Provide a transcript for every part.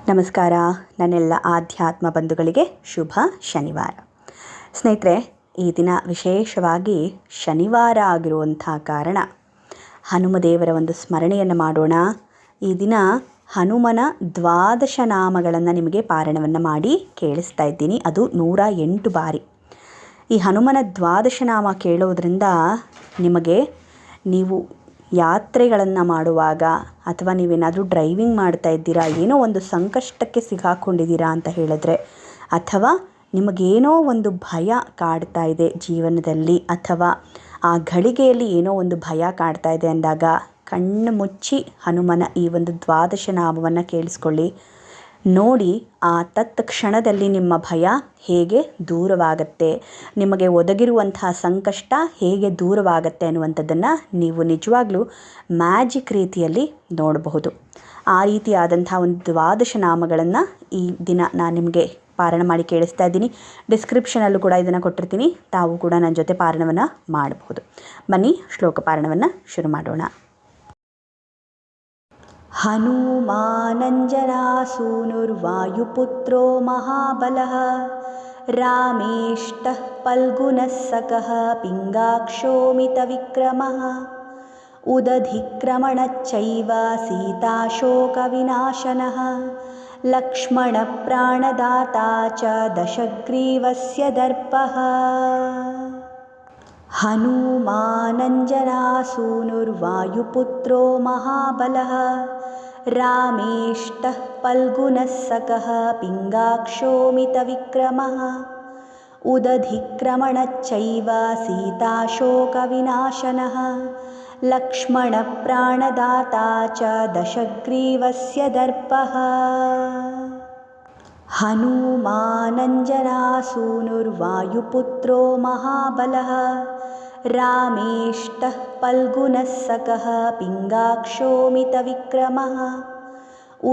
ನಮಸ್ಕಾರ. ನನ್ನೆಲ್ಲ ಆಧ್ಯಾತ್ಮ ಬಂಧುಗಳಿಗೆ ಶುಭ ಶನಿವಾರ. ಸ್ನೇಹಿತರೆ, ಈ ದಿನ ವಿಶೇಷವಾಗಿ ಶನಿವಾರ ಆಗಿರುವಂಥ ಕಾರಣ ಹನುಮದೇವರ ಒಂದು ಸ್ಮರಣೆಯನ್ನು ಮಾಡೋಣ. ಈ ದಿನ ಹನುಮನ 12 ನಾಮಗಳನ್ನು ನಿಮಗೆ ಪಾರಾಯಣವನ್ನು ಮಾಡಿ ಕೇಳಿಸ್ತಾ ಇದ್ದೀನಿ. ಅದು 108 ಬಾರಿ. ಈ ಹನುಮನ 12 ನಾಮ ಕೇಳೋದ್ರಿಂದ ನಿಮಗೆ ನೀವು ಯಾತ್ರೆಗಳನ್ನು ಮಾಡುವಾಗ ಅಥವಾ ನೀವೇನಾದರೂ ಡ್ರೈವಿಂಗ್ ಮಾಡ್ತಾ ಇದ್ದೀರಾ, ಏನೋ ಒಂದು ಸಂಕಷ್ಟಕ್ಕೆ ಸಿಗಾಕೊಂಡಿದ್ದೀರಾ ಅಂತ ಹೇಳಿದ್ರೆ, ಅಥವಾ ನಿಮಗೇನೋ ಒಂದು ಭಯ ಕಾಡ್ತಾ ಇದೆ ಜೀವನದಲ್ಲಿ, ಅಥವಾ ಆ ಘಳಿಗೆಯಲ್ಲಿ ಏನೋ ಒಂದು ಭಯ ಕಾಡ್ತಾ ಇದೆ ಅಂದಾಗ ಕಣ್ಣು ಮುಚ್ಚಿ ಹನುಮನ ಈ ಒಂದು 12 ನಾಮವನ್ನು ಕೇಳಿಸ್ಕೊಳ್ಳಿ. ನೋಡಿ ಆ ತತ್ಕ್ಷಣದಲ್ಲಿ ನಿಮ್ಮ ಭಯ ಹೇಗೆ ದೂರವಾಗುತ್ತೆ, ನಿಮಗೆ ಒದಗಿರುವಂತಹ ಸಂಕಷ್ಟ ಹೇಗೆ ದೂರವಾಗುತ್ತೆ ಅನ್ನುವಂಥದ್ದನ್ನು ನೀವು ನಿಜವಾಗ್ಲೂ ಮ್ಯಾಜಿಕ್ ರೀತಿಯಲ್ಲಿ ನೋಡಬಹುದು. ಆ ರೀತಿಯಾದಂಥ ಒಂದು 12 ನಾಮಗಳನ್ನು ಈ ದಿನ ನಾನು ನಿಮಗೆ ಪಾರಾಯಣ ಮಾಡಿ ಕೇಳಿಸ್ತಾ ಇದ್ದೀನಿ. ಡಿಸ್ಕ್ರಿಪ್ಷನಲ್ಲೂ ಕೂಡ ಇದನ್ನು ಕೊಟ್ಟಿರ್ತೀನಿ, ತಾವು ಕೂಡ ನನ್ನ ಜೊತೆ ಪಾರಾಯಣವನ್ನು ಮಾಡಬಹುದು. ಬನ್ನಿ ಶ್ಲೋಕ ಪಾರಾಯಣವನ್ನು ಶುರು ಮಾಡೋಣ. ಹನುಮಾನಂಜನಾಸೂನುರ್ವಾಯುಪುತ್ರೋ ಮಹಾಬಲಃ ರಾಮೇಷ್ಟಃ ಫಲ್ಗುನಃ ಸಖಃ ಪಿಂಗಾಕ್ಷೋಮಿತವಿಕ್ರಮಃ ಉದಧಿಕ್ರಮಣಚ್ಚೈವ ಸೀತಾಶೋಕವಿನಾಶನಃ ಲಕ್ಷ್ಮಣಪ್ರಾಣದಾತಾ ಚ ದಶಗ್ರೀವಸ್ಯ ದರ್ಪಃ. ಹನುಮಾನಂಜನಾಸೂನುರ್ವಾಯುಪುತ್ರೋ ಮಹಾಬಲಃ ರಾಮೇಷ್ಟಃ ಫಲ್ಗುನಃ ಸಖಃ ಪಿಂಗಾಕ್ಷೋಮಿತವಿಕ್ರಮಃ ಉದಧಿಕ್ರಮಣಚ್ಚೈವ ಸೀತಾಶೋಕವಿನಾಶನಃ ಲಕ್ಷ್ಮಣಪ್ರಾಣದಾತಾ ಚ ದಶಗ್ರೀವಸ್ಯ ದರ್ಪಃ. ಹನುಮಾನಂಜನಾಸೂನುರ್ವಾಯುಪುತ್ರೋ ಮಹಾಬಲಃ ರಾಮೇಷ್ಟಃ ಫಲ್ಗುನಃ ಸಖಃ ಪಿಂಗಾಕ್ಷೋಮಿತವಿಕ್ರಮಃ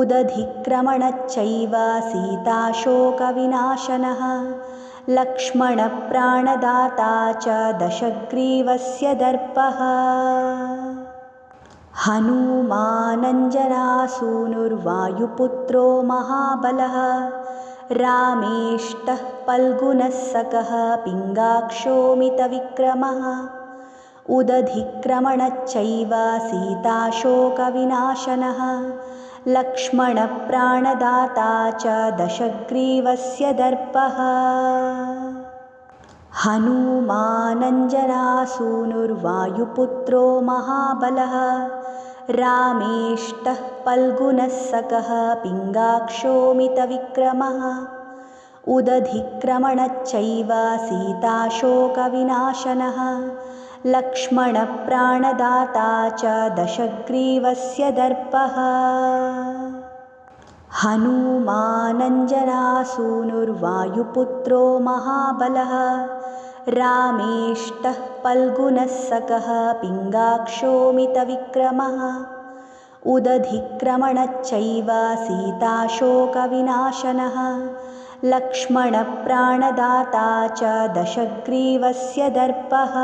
ಉದಧಿಕ್ರಮಣಚ್ಚೈವ ಸೀತಾಶೋಕವಿನಾಶನಃ ಲಕ್ಷ್ಮಣಪ್ರಾಣದಾತಾ ಚ ದಶಗ್ರೀವಸ್ಯ ದರ್ಪಃ. ಹನುಮಾನಂಜನಾಸೂನುರ್ವಾಯುಪುತ್ರೋ ಮಹಾಬಲಃ ರಾಮೇಷ್ಟಃ ಫಲ್ಗುನಃ ಸಖಃ ಪಿಂಗಾಕ್ಷೋಮಿತವಿಕ್ರಮಃ ಉದಧಿಕ್ರಮಣಚ್ಚೈವ ಸೀತಾಶೋಕವಿನಾಶನಃ ಲಕ್ಷ್ಮಣಪ್ರಾಣದಾತಾ ಚ ದಶಗ್ರೀವಸ್ಯ ದರ್ಪಃ. ಹನುಮಾನಂಜನಾಸೂನುರ್ವಾಯುಪುತ್ರೋ ಮಹಾಬಲಃ ರಾಮೇಷ್ಟಃ ಫಲ್ಗುನಃ ಸಖಃ ಪಿಂಗಾಕ್ಷೋಮಿತವಿಕ್ರಮಃ ಉದಧಿಕ್ರಮಣಚ್ಚೈವ ಸೀತಾಶೋಕವಿನಾಶನಃ ಲಕ್ಷ್ಮಣಪ್ರಾಣದಾತಾ ಚ ದಶಗ್ರೀವಸ್ಯ ದರ್ಪಃ. ಹನುಮಾನಂಜನಾಸೂನುರ್ವಾಯುಪುತ್ರೋ ಮಹಾಬಲಃ ರಾಮೇಷ್ಟಃ ಫಲ್ಗುನಃ ಸಖಃ ಪಿಂಗಾಕ್ಷೋಮಿತವಿಕ್ರಮಃ ಉದಧಿಕ್ರಮಣಚ್ಚೈವ ಸೀತಾಶೋಕವಿನಾಶನಃ ಲಕ್ಷ್ಮಣಪ್ರಾಣದಾತಾ ಚ ದಶಗ್ರೀವಸ್ಯ ದರ್ಪಃ.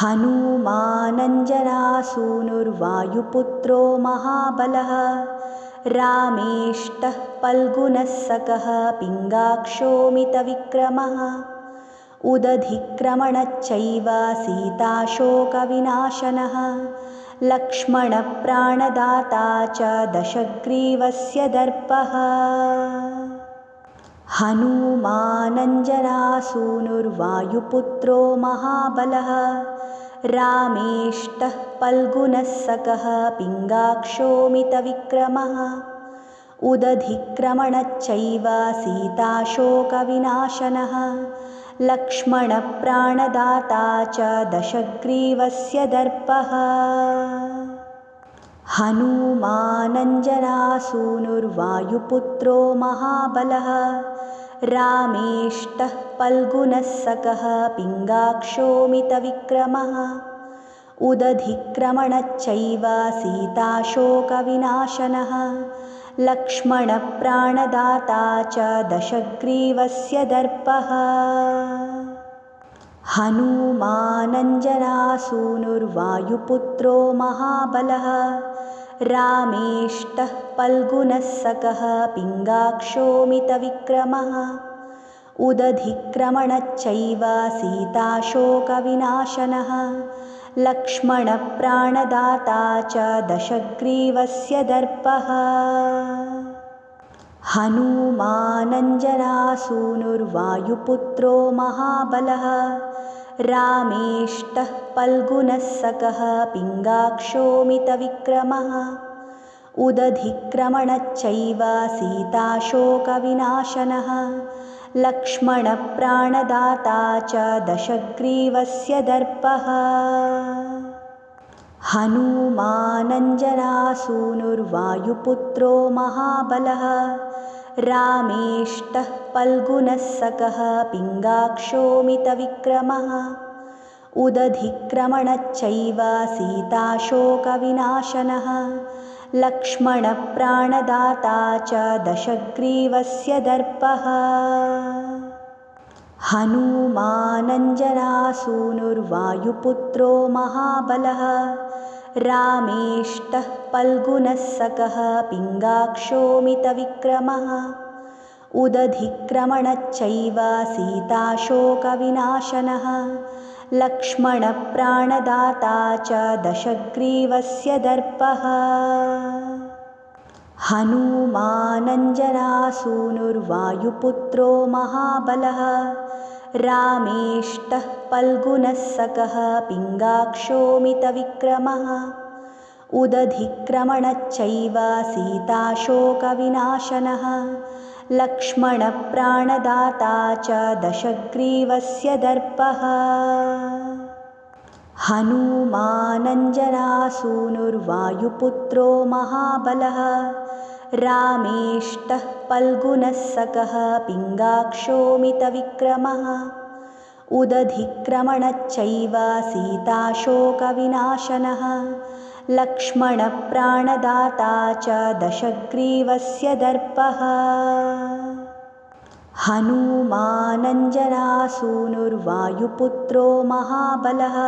ಹನುಮಾನಂಜನಾಸೂನುರ್ವಾಯುಪುತ್ರೋ ಮಹಾಬಲಃ ರಾಮೇಷ್ಟಃ ಫಲ್ಗುನಃ ಸಖಃ ಪಿಂಗಾಕ್ಷೋಮಿತವಿಕ್ರಮಃ ಉದಧಿಕ್ರಮಣಚ್ಚೈವ ಸೀತಾಶೋಕವಿನಾಶನಃ ಲಕ್ಷ್ಮಣಪ್ರಾಣದಾತಾ ಚ ದಶಗ್ರೀವಸ್ಯ ದರ್ಪಃ. ಹನುಮಾನಂಜನಾಸೂನುರ್ವಾಯುಪುತ್ರೋ ಮಹಾಬಲಃ ರಾಮೇಷ್ಟಃ ಫಲ್ಗುನಃ ಸಖಃ ಪಿಂಗಾಕ್ಷೋಮಿತವಿಕ್ರಮಃ ಉದಧಿಕ್ರಮಣಚ್ಚೈವ ಸೀತಾಶೋಕವಿನಾಶನಃ ಲಕ್ಷ್ಮಣಪ್ರಾಣದಾತಾ ಚ ದಶಗ್ರೀವಸ್ಯ ದರ್ಪಃ. ಹನುಮಾನಂಜನಾಸೂನುರ್ವಾಯುಪುತ್ರೋ ಮಹಾಬಲಃ ರಾಮೇಷ್ಟಃ ಫಲ್ಗುನಃ ಸಖಃ ಪಿಂಗಾಕ್ಷೋಮಿತವಿಕ್ರಮಃ ಉದಧಿಕ್ರಮಣಚ್ಚೈವ ಸೀತಾಶೋಕವಿನಾಶನಃ ಲಕ್ಷ್ಮಣಪ್ರಾಣದಾತಾ ಚ ದಶಗ್ರೀವಸ್ಯ ದರ್ಪಃ. ಹನುಮಾನಂಜನಾಸೂನುರ್ವಾಯುಪುತ್ರೋ ಮಹಾಬಲಃ रामेष्टः पल्गुनः सकः पिङ्गाक्षोऽमितविक्रमः उदधिक्रमणच्चैव सीताशोकविनाशनः लक्ष्मणप्राणदाता च दशग्रीवस्य दर्पः हनूमानञ्जनासूनुर्वायुपुत्रो महाबलः रामेष्टः पल्गुनः सकः पिङ्गाक्षोऽमितविक्रमः उदधिक्रमणच्चैव सीताशोकविनाशनः लक्ष्मणप्राणदाता च दशग्रीवस्य दर्पः हनूमानञ्जनासूनुर्वायुपुत्रो महाबलः रामेष्टः पल्गुनः सकः पिङ्गाक्षोऽमितविक्रमः उदधिक्रमणच्चैव सीताशोकविनाशनः लक्ष्मणप्राणदाता च दशग्रीवस्य दर्पः हनूमानञ्जनासूनुर्वायुपुत्रो महाबलः रामेष्टः पल्गुनः सकः पिङ्गाक्षोऽमितविक्रमः उदधिक्रमणच्चैव सीताशोकविनाशनः लक्ष्मणप्राणदाता च दशग्रीवस्य दर्पः हनूमानञ्जनासूनुर्वायुपुत्रो महाबलः रामेष्टः पल्गुनः सकः पिङ्गाक्षोऽमितविक्रमः उदधिक्रमणच्चैव सीताशोकविनाशनः लक्ष्मणप्राणदाता च दशग्रीवस्य दर्पः हनूमानञ्जनासूनुर्वायुपुत्रो महाबलः रामेष्टः पल्गुनः सकः पिङ्गाक्षोऽमितविक्रमः उदधिक्रमणच्चैव सीताशोकविनाशनः लक्ष्मणप्राणदाता च दशग्रीवस्य दर्पः हनूमानञ्जनासूनुर्वायुपुत्रो महाबलः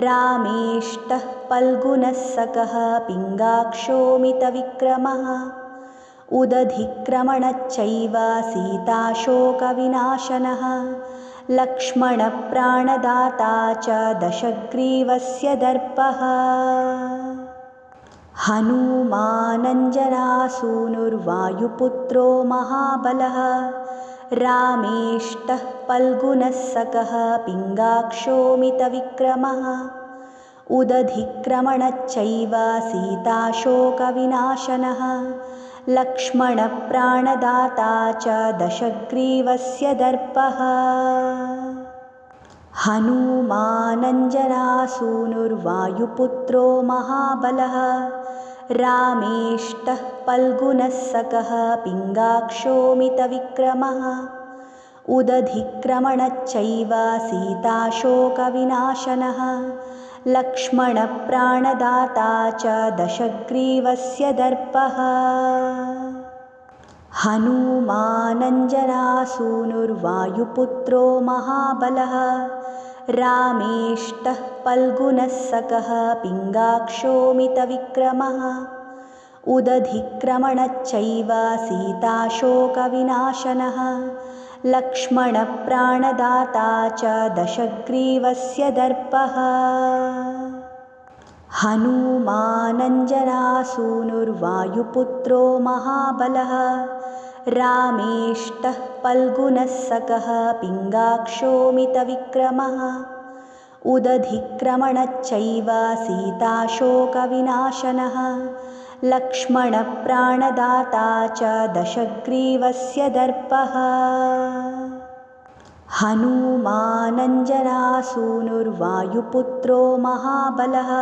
रामेष्टः पल्गुनः सकः पिङ्गाक्षोऽमितविक्रमः उदधिक्रमणच्चैव सीताशोकविनाशनः लक्ष्मणप्राणदाता च दशग्रीवस्य दर्पः हनूमानञ्जनासूनुर्वायुपुत्रो महाबलः रामेष्टः पल्गुनः सकः पिङ्गाक्षोऽमितविक्रमः उदधिक्रमणच्चैव सीताशोकविनाशनः लक्ष्मणप्राणदाता च दशग्रीवस्य दर्पः हनूमानञ्जनासूनुर्वायुपुत्रो महाबलः रामेष्टः पल्गुनः सकः पिङ्गाक्षोऽमितविक्रमः उदधिक्रमणच्चैव सीताशोकविनाशनः लक्ष्मणप्राणदाता च दशग्रीवस्य दर्पः हनूमानञ्जनासूनुर्वायुपुत्रो महाबलः रामेष्टः पल्गुनः सकः पिङ्गाक्षोऽमितविक्रमः उदधिक्रमणच्चैव सीताशोकविनाशनः लक्ष्मणप्राणदाता च दशग्रीवस्य दर्पः हनूमानञ्जनासूनुर्वायुपुत्रो महाबलः रामेष्टः पल्गुनः सकः पिङ्गाक्षोऽमितविक्रमः उदधिक्रमणच्चैव सीताशोकविनाशनः लक्ष्मणप्राणदाता च दशग्रीवस्य दर्पः हनूमानञ्जनासूनुर्वायुपुत्रो महाबलः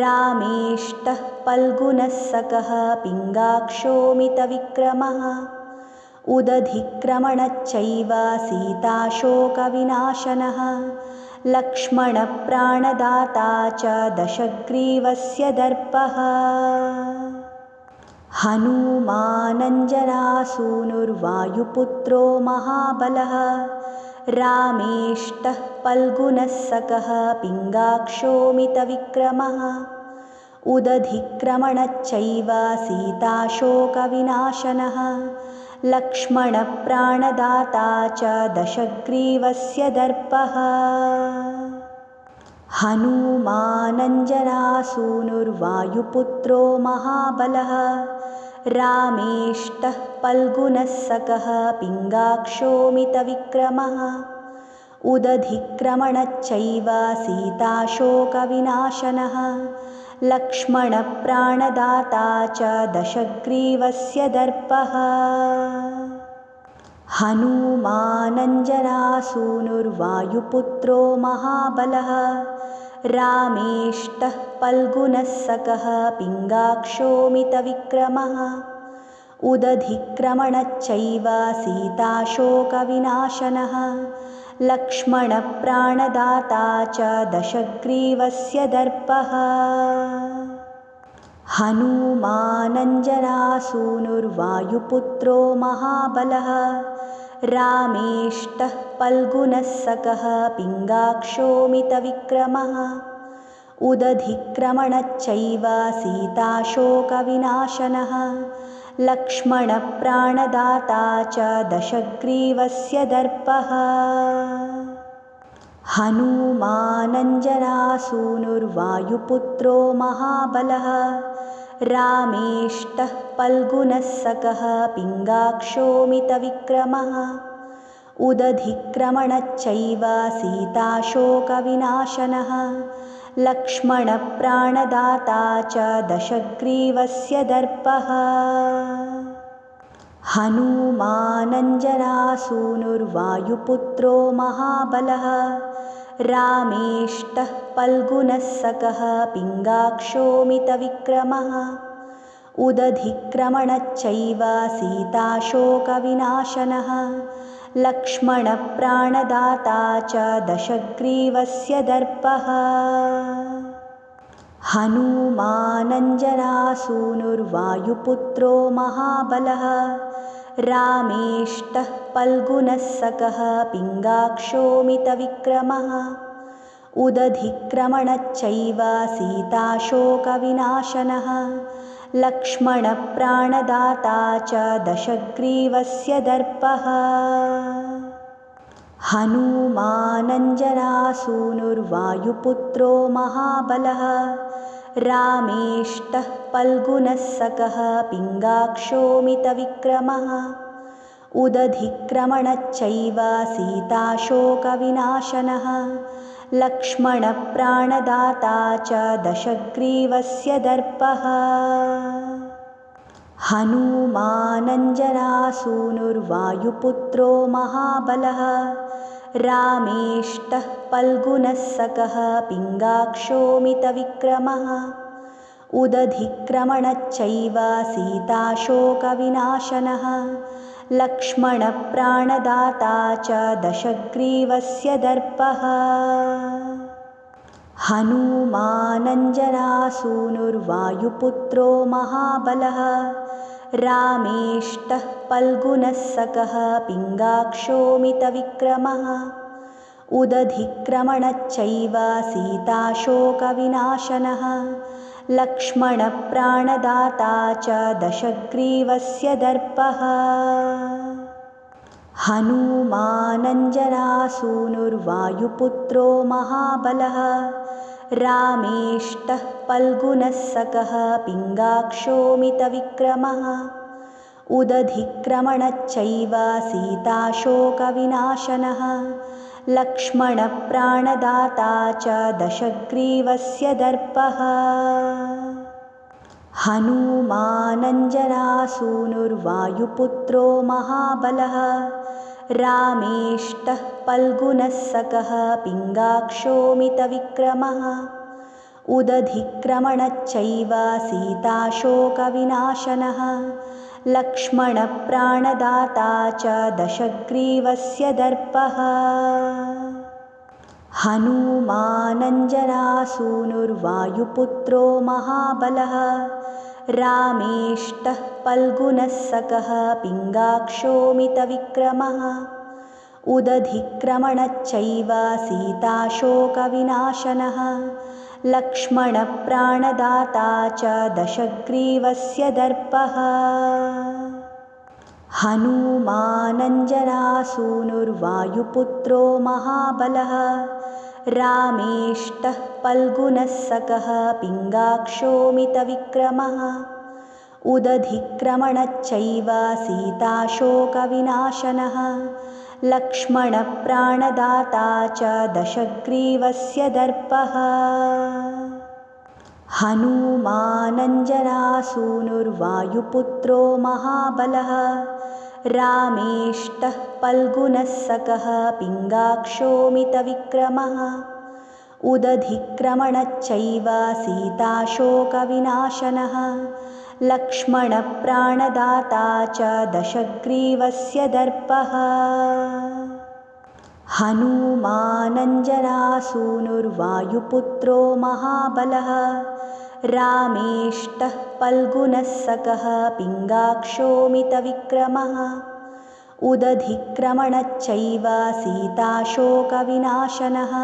रामेष्टः पल्गुनः सकः पिङ्गाक्षोऽमितविक्रमः उदधिक्रमणच्चैव सीताशोकविनाशनः लक्ष्मणप्राणदाता च दशग्रीवस्य दर्पः हनूमानञ्जनासूनुर्वायुपुत्रो महाबलः रामेष्टः पल्गुनः सकः पिङ्गाक्षोऽमितविक्रमः उदधिक्रमणच्चैव सीताशोकविनाशनः लक्ष्मणप्राणदाता च दशग्रीवस्य दर्पः हनूमानञ्जनासूनुर्वायुपुत्रो महाबलः रामेष्टः फल्गुनः सकः पिङ्गाक्षोमितविक्रमः उदधिक्रमणच्चैव सीताशोकविनाशनः लक्ष्मणप्राणदाता च दशग्रीवस्य दर्पः हनूमानञ्जनासूनुर्वायुपुत्रो महाबलः रामेष्टः फल्गुनः सकः पिङ्गाक्षोमितविक्रमः उदधिक्रमणच्चैव सीताशोकविनाशनः लक्ष्मणप्राणदाता च दशग्रीवस्य दर्पः हनूमानञ्जनासूनुर्वायुपुत्रो महाबलः रामेष्टः फल्गुनः सकः पिङ्गाक्षोमितविक्रमः उदधिक्रमणच्चैव सीताशोकविनाशनः लक्ष्मणप्राणदाता च दशग्रीवस्य दर्पः हनूमानञ्जनासूनुर्वायुपुत्रो महाबलः रामेष्टः फल्गुनः सकः पिङ्गाक्षोमितविक्रमः उदधिक्रमणच्चैव सीताशोकविनाशनः लक्ष्मणप्राणदाता च दशग्रीवस्य दर्पः हनूमानञ्जनासूनुर्वायुपुत्रो महाबलः रामेष्टः फल्गुनः सकः पिङ्गाक्षोमितविक्रमः उदधिक्रमणच्चैव सीताशोकविनाशनः लक्ष्मणप्राणदाता च दशग्रीवस्य दर्पः हनूमानञ्जनासूनुर्वायुपुत्रो महाबलः रामेष्टः फल्गुनः सकः पिङ्गाक्षोमितविक्रमः उदधिक्रमणच्चैव सीताशोकविनाशनः लक्ष्मणप्राणदाता च दशग्रीवस्य दर्पः हनूमानञ्जनासूनुर्वायुपुत्रो महाबलः रामेष्टः फल्गुनः सकः पिङ्गाक्षोमितविक्रमः उदधिक्रमणच्चैव सीताशोकविनाशनः लक्ष्मणप्राणदाता च दशग्रीवस्य दर्पः हनूमानञ्जनासूनुर्वायुपुत्रो महाबलः रामेष्टः फल्गुनः सकः पिङ्गाक्षोमितविक्रमः उदधिक्रमणच्चैव सीताशोकविनाशनः लक्ष्मणप्राणदाता च दशग्रीवस्य दर्पः हनूमानञ्जनासूनुर्वायुपुत्रो महाबलः रामेष्टः फल्गुनः सकः पिङ्गाक्षोमितविक्रमः उदधिक्रमणच्चैव सीताशोकविनाशनः लक्ष्मणप्राणदाता च दशग्रीवस्य दर्पः हनूमानञ्जनासूनुर्वायुपुत्रो महाबलः रामेष्टः फल्गुनः सकः पिङ्गाक्षोमितविक्रमः उदधिक्रमणच्चैव सीताशोकविनाशनः लक्ष्मणप्राणदाता च दशग्रीवस्य दर्पः हनूमानञ्जनासूनुर्वायुपुत्रो महाबलः रामेष्टः फल्गुनः सकः पिङ्गाक्षोमितविक्रमः उदधिक्रमणच्चैव सीताशोकविनाशनः लक्ष्मणप्राणदाता च दशग्रीवस्य दर्पः हनूमानञ्जनासूनुर्वायुपुत्रो महाबलः रामेष्टः फल्गुनः सकः पिङ्गाक्षोमितविक्रमः उदधिक्रमणच्चैव सीताशोकविनाशनः लक्ष्मणप्राणदाता च दशग्रीवस्य दर्पः हनूमानञ्जनासूनुर्वायुपुत्रो महाबलः रामेष्टः पल्गुनः सकः पिङ्गाक्षोमितविक्रमः उदधिक्रमणच्चैव सीताशोकविनाशनः लक्ष्मणप्राणदाता च दशग्रीवस्य दर्पः हनूमानञ्जनासूनुर्वायुपुत्रो महाबलः रामेष्टः पल्गुनः सकः पिङ्गाक्षोमितविक्रमः उदधिक्रमणच्चैव सीताशोकविनाशनः लक्ष्मणप्राणदाता च दशग्रीवस्य दर्पः हनूमानञ्जनासूनुर्वायुपुत्रो महाबलः रामेष्टः पल्गुनः सकः पिङ्गाक्षोमितविक्रमः उदधिक्रमणच्चैव सीताशोकविनाशनः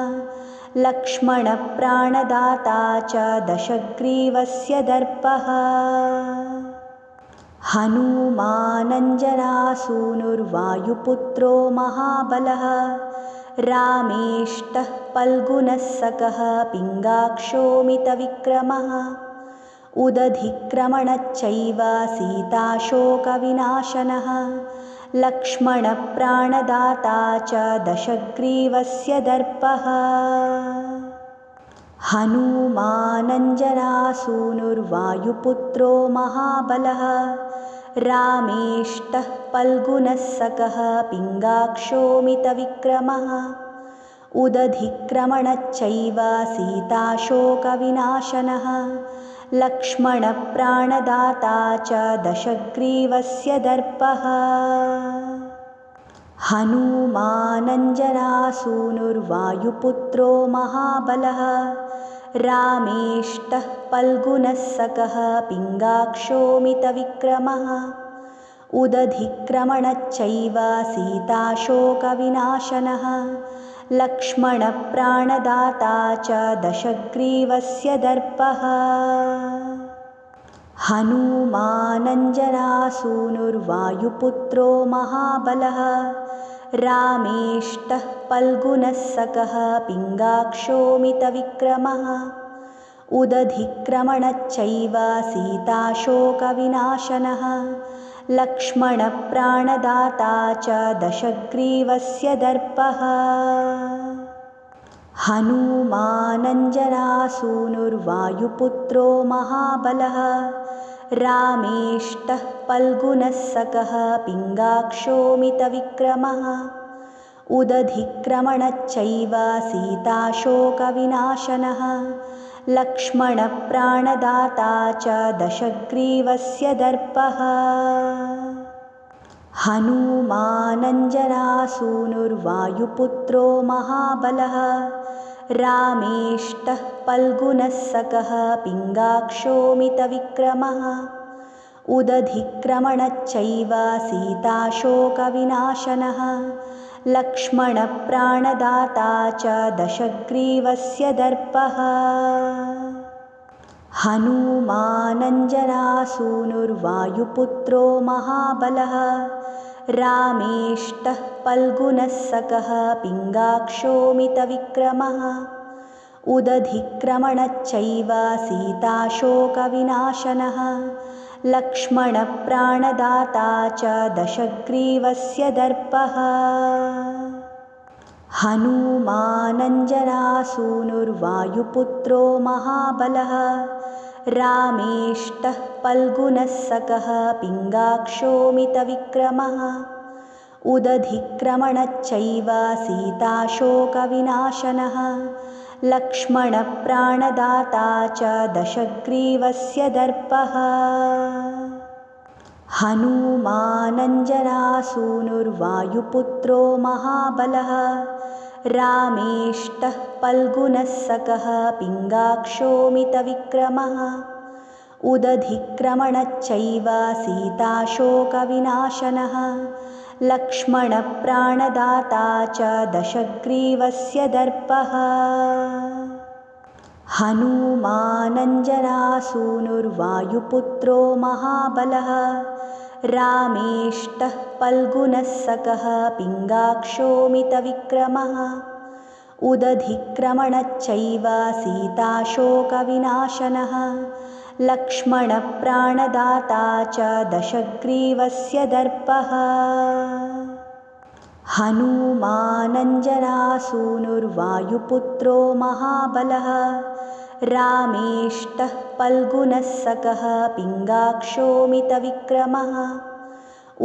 लक्ष्मणप्राणदाता च दशग्रीवस्य दर्पः हनूमानञ्जनासूनुर्वायुपुत्रो महाबलः रामेष्टः पल्गुनः सकः पिङ्गाक्षोमितविक्रमः उदधिक्रमणच्चैव सीताशोकविनाशनः लक्ष्मणप्राणदाता च दशग्रीवस्य दर्पः हनूमानञ्जनासूनुर्वायुपुत्रो महाबलः रामेष्टः पल्गुनः सकः पिङ्गाक्षोमितविक्रमः उदधिक्रमणच्चैव सीताशोकविनाशनः लक्ष्मणप्राणदाता च दशग्रीवस्य दर्पः हनूमानञ्जनासूनुर्वायुपुत्रो महाबलः रामेष्टः पल्गुनः सकः पिङ्गाक्षोमितविक्रमः उदधिक्रमणच्चैव सीताशोकविनाशनः लक्ष्मणप्राणदाता च दशग्रीवस्य दर्पः हनूमानञ्जनासूनुर्वायुपुत्रो महाबलः रामेष्टः पल्गुनः सकः पिङ्गाक्षोमितविक्रमः उदधिक्रमणच्चैव सीताशोकविनाशनः लक्ष्मणप्राणदाता च दशग्रीवस्य दर्पः हनूमानञ्जनासूनुर्वायुपुत्रो महाबलः रामेष्टः पल्गुनः सकः पिङ्गाक्षोमितविक्रमः उदधिक्रमणच्चैव सीताशोकविनाशनः लक्ष्मणप्राणदाता च दशग्रीवस्य दर्पः हनूमानञ्जनासूनुर्वायुपुत्रो महाबलः रामेष्टः पल्गुनः सकः पिङ्गाक्षोमितविक्रमः उदधिक्रमणच्चैव सीताशोकविनाशनः लक्ष्मणप्राणदाता च दशग्रीवस्य दर्पः हनूमानञ्जनासूनुर्वायुपुत्रो महाबलः रामेष्टः पल्गुनः सकः पिङ्गाक्षोमितविक्रमः उदधिक्रमणच्चैव सीताशोकविनाशनः लक्ष्मणप्राणदाता च दशग्रीवस्य दर्पः हनूमानञ्जनासूनुर्वायुपुत्रो महाबलः रामेष्टः पल्गुनः सकः पिङ्गाक्षोमितविक्रमः उदधिक्रमणच्चैव सीताशोकविनाशनः लक्ष्मणप्राणदाता च दशग्रीवस्य दर्पः हनूमानञ्जनासूनुर्वायुपुत्रो महाबलः रामेष्टः पल्गुनः सकः पिङ्गाक्षोमितविक्रमः उदधिक्रमणच्चैव सीताशोकविनाशनः लक्ष्मणप्राणदाता च दशग्रीवस्य दर्पः हनूमानञ्जनासूनुर्वायुपुत्रो महाबलः रामेष्टः पल्गुनः सकः पिङ्गाक्षोऽमितविक्रमः उदधिक्रमणच्चैव सीताशोकविनाशनः लक्ष्मणप्राणदाता च दशग्रीवस्य दर्पः हनूमानञ्जनासूनुर्वायुपुत्रो महाबलः रामेष्टः पल्गुनः सकः पिङ्गाक्षोऽमितविक्रमः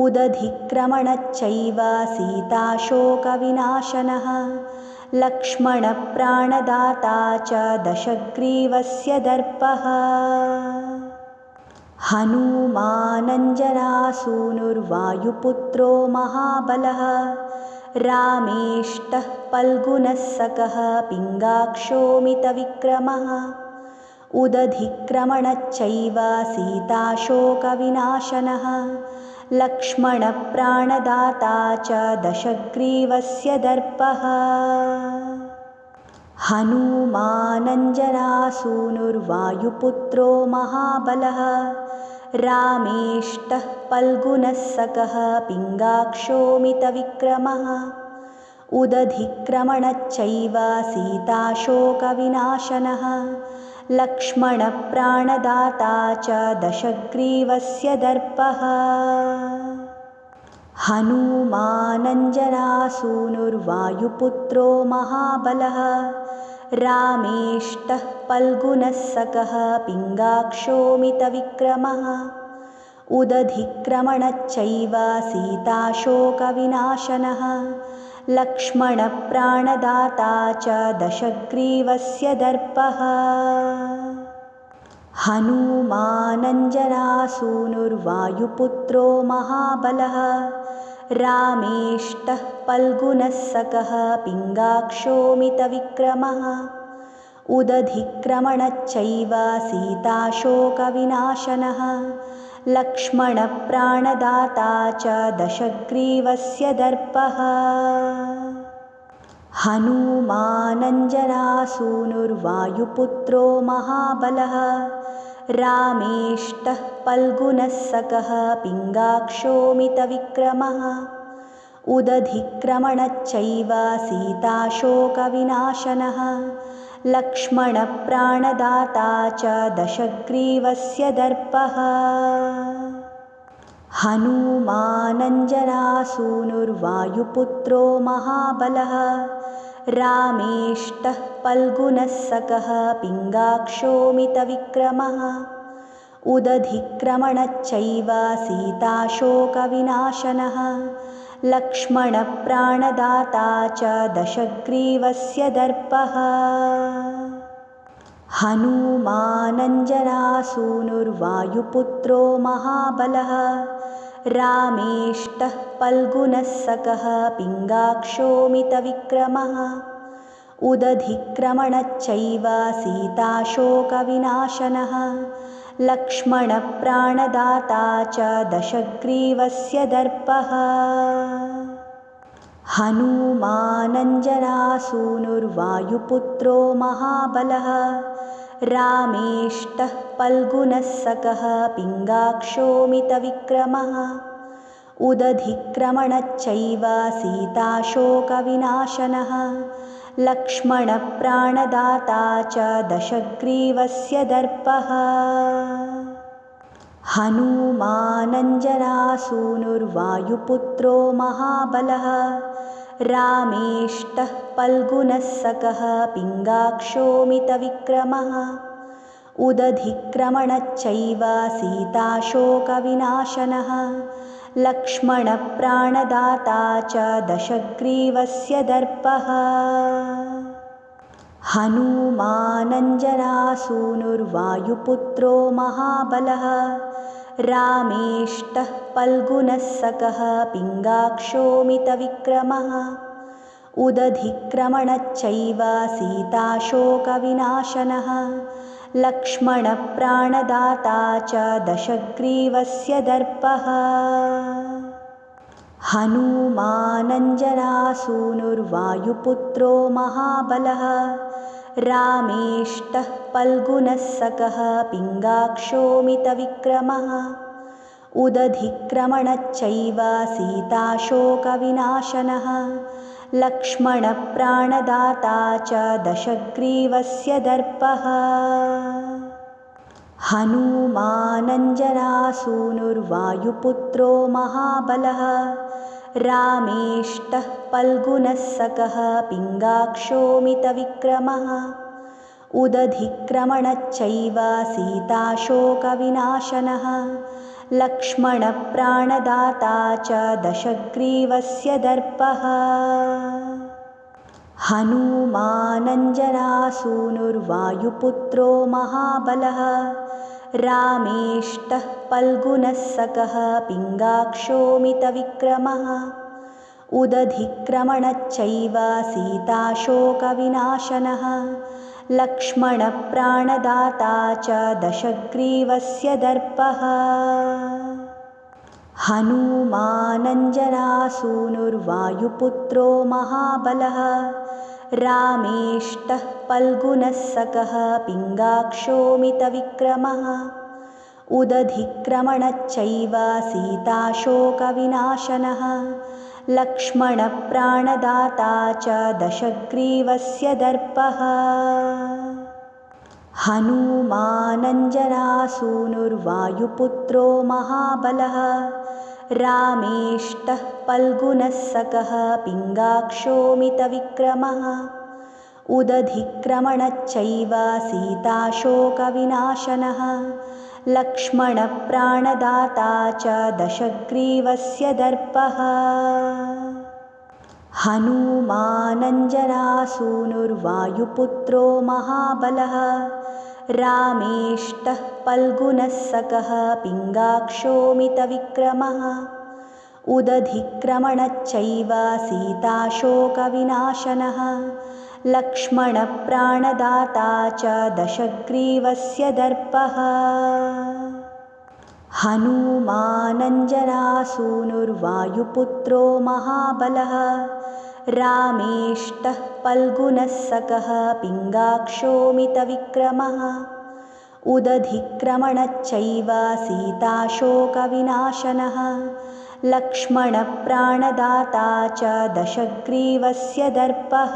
उदधिक्रमणच्चैव सीताशोकविनाशनः लक्ष्मणप्राणदाता च दशग्रीवस्य दर्पः हनूमानञ्जनासूनुर्वायुपुत्रो महाबलः रामेष्टः पल्गुनः सकः पिङ्गाक्षोऽमितविक्रमः उदधिक्रमणच्चैव सीताशोकविनाशनः लक्ष्मणप्राणदाता च दशग्रीवस्य दर्पः हनूमानञ्जनासूनुर्वायुपुत्रो महाबलः रामेष्टः पल्गुनः सकः पिङ्गाक्षोऽमितविक्रमः उदधिक्रमणच्चैव सीताशोकविनाशनः लक्ष्मणप्राणदाता च दशग्रीवस्य दर्पः हनूमानञ्जनासूनुर्वायुपुत्रो महाबलः रामेष्टः पल्गुनः सकः पिङ्गाक्षोऽमितविक्रमः उदधिक्रमणच्चैव सीताशोकविनाशनः लक्ष्मणप्राणदाता च दशग्रीवस्य दर्पः हनूमानञ्जनासूनुर्वायुपुत्रो महाबलः रामेष्टः पल्गुनः सकः पिङ्गाक्षोऽमितविक्रमः उदधिक्रमणच्चैव सीताशोकविनाशनः लक्ष्मणप्राणदाता च दशग्रीवस्य दर्पः हनूमानञ्जनासूनुर्वायुपुत्रो महाबलः रामेष्टः पल्गुनः सकः पिङ्गाक्षोऽमितविक्रमः उदधिक्रमणच्चैव सीताशोकविनाशनः लक्ष्मणप्राणदाता च दशग्रीवस्य दर्पः हनूमानञ्जनासूनुर्वायुपुत्रो महाबलः रामेष्टः पल्गुनः सकः पिङ्गाक्षोऽमितविक्रमः उदधिक्रमणच्चैव सीताशोकविनाशनः लक्ष्मणप्राणदाता च दशग्रीवस्य दर्पः हनूमानञ्जनासूनुर्वायुपुत्रो महाबलः रामेष्टः पल्गुनः सकः पिङ्गाक्षोऽमितविक्रमः उदधिक्रमणच्चैव सीताशोकविनाशनः लक्ष्मणप्राणदाता च दशग्रीवस्य दर्पः हनूमानञ्जनासूनुर्वायुपुत्रो महाबलः रामेष्टः पल्गुनः सकः पिङ्गाक्षोऽमितविक्रमः उदधिक्रमणच्चैव सीताशोकविनाशनः लक्ष्मणप्राणदाता च दशग्रीवस्य दर्पः हनूमानञ्जनासूनुर्वायुपुत्रो महाबलः रामेष्टः पल्गुनः सकः पिङ्गाक्षोऽमितविक्रमः उदधिक्रमणच्चैव सीताशोकविनाशनः लक्ष्मणप्राणदाता च दशग्रीवस्य दर्पः हनूमानञ्जनासूनुर्वायुपुत्रो महाबलः रामेष्टः पल्गुनः सकः पिङ्गाक्षोऽमितविक्रमः उदधिक्रमणच्चैव सीताशोकविनाशनः लक्ष्मणप्राणदाता च दशग्रीवस्य दर्पः हनूमानञ्जनासूनुर्वायुपुत्रो महाबलः रामेष्टः फल्गुनः सकः पिङ्गाक्षो मितविक्रमः उदधिक्रमणश्चैव सीताशोकविनाशनः लक्ष्मणप्राणदाता च दशग्रीवस्य दर्पः हनूमानञ्जनासूनुर्वायुपुत्रो महाबलः रामेष्टः फल्गुनः सकः पिङ्गाक्षो मितविक्रमः उदधिक्रमणश्चैव सीताशोकविनाशनः लक्ष्मणप्राणदाता च दशग्रीवस्य दर्पः हनूमानञ्जनासूनुर्वायुपुत्रो महाबलः रामेष्टः फल्गुनः सकः पिङ्गाक्षो मितविक्रमः उदधिक्रमणश्चैव सीताशोकविनाशनः लक्ष्मणप्राणदाता च दशग्रीवस्य दर्पः हनूमानञ्जनासूनुर्वायुपुत्रो महाबलः रामेष्टः फल्गुनः सकः पिङ्गाक्षो मितविक्रमः उदधिक्रमणश्चैव सीताशोकविनाशनः लक्ष्मणप्राणदाता च दशग्रीवस्य दर्पः हनूमानञ्जनासूनुर्वायुपुत्रो महाबलः रामेष्टः फल्गुनः सकः पिङ्गाक्षो मितविक्रमः उदधिक्रमणश्चैव सीताशोकविनाशनः लक्ष्मणप्राणदाता च दशग्रीवस्य दर्पः हनूमानञ्जनासूनुर्वायुपुत्रो महाबलः रामेष्टः फल्गुनः सकः पिङ्गाक्षो मितविक्रमः उदधिक्रमणश्चैव सीताशोकविनाशनः लक्ष्मणप्राणदाता च दशग्रीवस्य दर्पः हनूमानञ्जनासूनुर्वायुपुत्रो महाबलः रामेष्टः फल्गुनः सकः पिङ्गाक्षो मितविक्रमः उदधिक्रमणश्चैव सीताशोकविनाशनः लक्ष्मणप्राणदाता च दशग्रीवस्य दर्पः।